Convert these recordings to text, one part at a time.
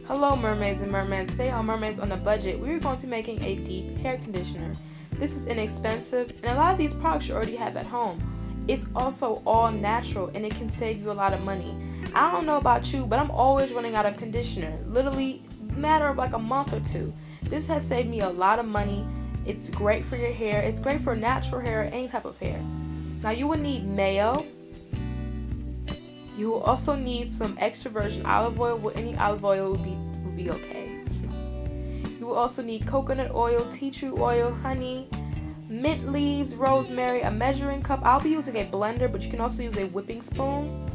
Hello mermaids and mermaids. Today on Mermaids on a Budget, we are going to be making a deep hair conditioner. This is inexpensive and a lot of these products you already have at home. It's also all natural and it can save you a lot of money. I don't know about you, but I'm always running out of conditioner. Literally matter of like a month or two. This has saved me a lot of money. It's great for your hair. It's great for natural hair, any type of hair. Now you will need mayo. You will also need some extra virgin olive oil. Well, any olive oil will be okay. You will also need coconut oil, tea tree oil, honey, mint leaves, rosemary, a measuring cup. I'll be using a blender, but you can also use a whipping spoon.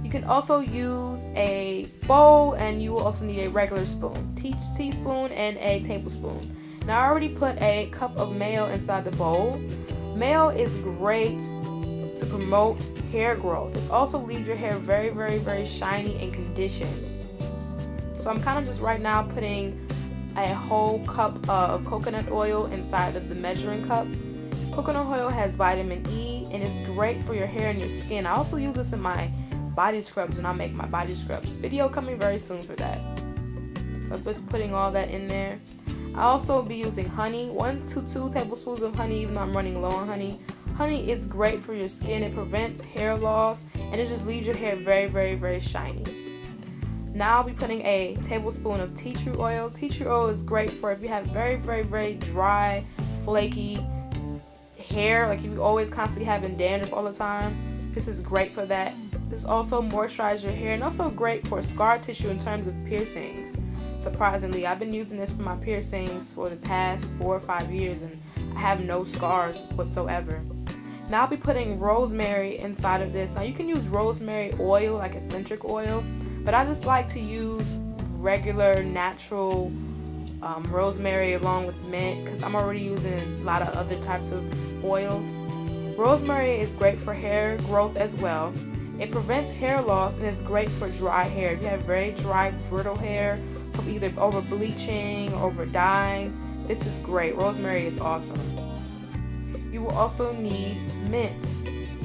You can also use a bowl, and you will also need a regular spoon, teaspoon and a tablespoon. Now I already put a cup of mayo inside the bowl. Mayo is great to promote hair growth. It also leaves your hair very, very, very shiny and conditioned. So I'm kind of just right now putting a whole cup of coconut oil inside of the measuring cup. Coconut oil has vitamin E and it's great for your hair and your skin. I also use this in my body scrubs when I make my body scrubs. Video coming very soon for that. So I'm just putting all that in there. I'll also be using honey, 1 to 2 tablespoons of honey, even though I'm running low on honey. Honey is great for your skin. It prevents hair loss and it just leaves your hair very, very, very shiny. Now I'll be putting a tablespoon of tea tree oil. Tea tree oil is great for if you have very, very, very dry, flaky hair, like you always constantly having dandruff all the time. This is great for that. This also moisturizes your hair and also great for scar tissue in terms of piercings. Surprisingly, I've been using this for my piercings for the past 4 or 5 years and I have no scars whatsoever. Now I'll be putting rosemary inside of this. Now you can use rosemary oil, like eccentric oil, but I just like to use regular natural rosemary along with mint because I'm already using a lot of other types of oils. Rosemary is great for hair growth as well. It prevents hair loss and is great for dry hair. If you have very dry, brittle hair from either over bleaching or over dyeing, this is great. Rosemary is awesome. You will also need mint.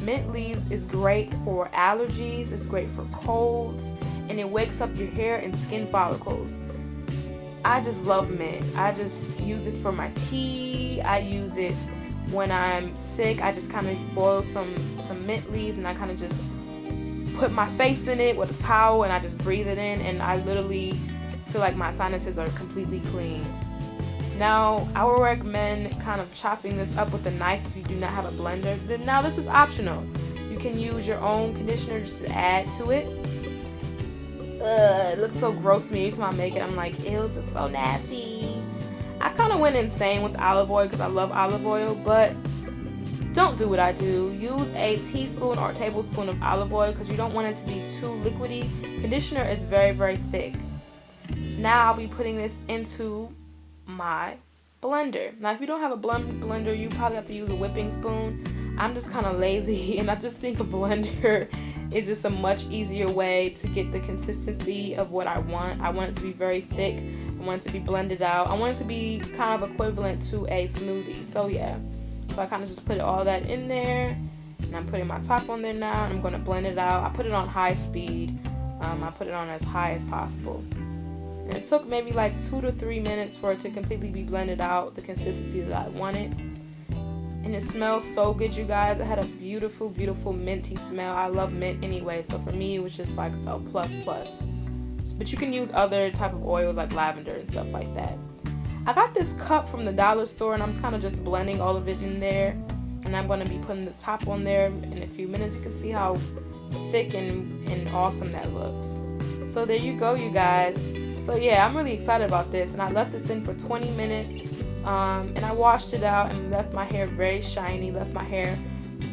Mint leaves is great for allergies, it's great for colds, and it wakes up your hair and skin follicles. I just love mint. I just use it for my tea. I use it when I'm sick. I just kind of boil some mint leaves and I kind of just put my face in it with a towel and I just breathe it in and I literally feel like my sinuses are completely clean. Now, I would recommend kind of chopping this up with a knife if you do not have a blender. Now, this is optional. You can use your own conditioner just to add to it. It looks so gross to me. Every time I make it, I'm like, ew, this looks so nasty. I kind of went insane with olive oil because I love olive oil, but don't do what I do. Use a teaspoon or a tablespoon of olive oil because you don't want it to be too liquidy. Conditioner is very, very thick. Now, I'll be putting this into my blender. Now if you don't have a blender, you probably have to use a whipping spoon. I'm just kind of lazy and I just think a blender is just a much easier way to get the consistency of what I want. I want it to be very thick. I want it to be blended out. I want it to be kind of equivalent to a smoothie. So yeah, so I kind of just put all that in there and I'm putting my top on there now and I'm going to blend it out. I put it on high speed. I put it on as high as possible. And it took maybe like 2 to 3 minutes for it to completely be blended out, the consistency that I wanted. And it smells so good, you guys. It had a beautiful, beautiful minty smell. I love mint anyway, so for me it was just like a plus. But you can use other type of oils like lavender and stuff like that. I got this cup from the dollar store and I'm kind of just blending all of it in there. And I'm going to be putting the top on there in a few minutes. You can see how thick and awesome that looks. So there you go, you guys. So yeah, I'm really excited about this and I left this in for 20 minutes and I washed it out and left my hair very shiny, left my hair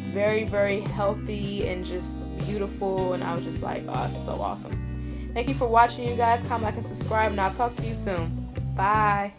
very, very healthy and just beautiful, and I was just like, oh, it's so awesome. Thank you for watching, you guys. Comment, like, and subscribe, and I'll talk to you soon. Bye.